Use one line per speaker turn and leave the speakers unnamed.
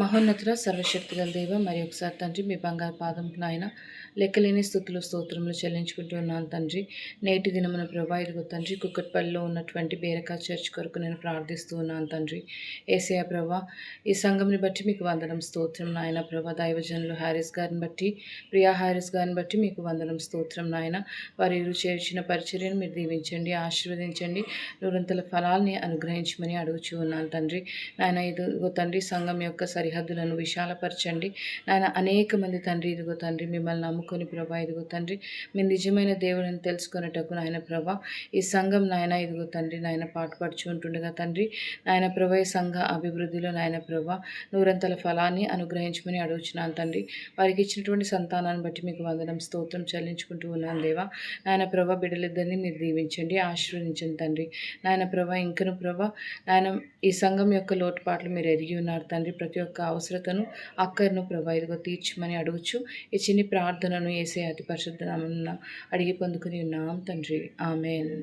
మహోన్నతుడ సర్వశక్తిగల దేవ మరి ఒకసారి తండ్రి మీ బంగారు పాదంకు నాయన లెక్కలేని స్థుతులు స్తోత్రములు చెల్లించుకుంటూ ఉన్నాను తండ్రి. నేటి దినమున ప్రభా ఇదిగో తండ్రి కుక్కట్పల్లిలో ఉన్నటువంటి బేరకా చర్చ్ కొరకు నేను ప్రార్థిస్తూ ఉన్నాను తండ్రి. ఏసయ ప్రభా ఈ సంఘంని బట్టి మీకు వందనం స్తోత్రం నాయన ప్రభా. దైవజనులు హారిస్ గారిని బట్టి ప్రియా హారిస్ గారిని బట్టి మీకు వందనం స్తోత్రం నాయన. వారి చేర్చిన పరిచర్యను మీరు దీవించండి, ఆశీర్వదించండి, నూరంతల ఫలాల్ని అనుగ్రహించమని అడుగుచూ ఉన్నాను తండ్రి. నాయన ఇదిగో తండ్రి సంఘం యొక్క సరిహద్దులను విశాలపరచండి నాయన. అనేక మంది తండ్రి ఇదిగో తండ్రి మిమ్మల్ని నమ్ముకొని ప్రభా ఇదిగో తండ్రి మీ నిజమైన దేవుడిని తెలుసుకునేటకు నాయన ప్రభా ఈ సంఘం నాయన ఇదిగో తండ్రి నాయన పాటుపడుచు ఉంటుండగా తండ్రి నాయన ప్రభా ఈ సంఘ అభివృద్ధిలో నాయన ప్రభా నూరంతల ఫలాన్ని అనుగ్రహించమని అడుగుచున్నాను తండ్రి. వారికి ఇచ్చినటువంటి సంతానాన్ని బట్టి మీకు వందనం స్తోత్రం చెల్లించుకుంటూ ఉన్నాను దేవా. నాయన ప్రభా బిడ్డలిద్దరిని మీరు దీవించండి, ఆశీర్వదించండి తండ్రి. నాయన ప్రభా ఇంకను ప్రభా నాయన ఈ సంఘం యొక్క లోటుపాట్లు మీరు ఎరిగి ఉన్నారు తండ్రి. ప్రతి ఒక్క అవసరతను అక్కర్ను ప్రభా ఇదిగో తీర్చమని అడుగుచు ఈ చిన్ని ప్రార్థనను యేసయ్య అతి పరిశుద్ధ నామమున అడిగి పొందుకుని ఉన్నాం తండ్రి. ఆమేన్.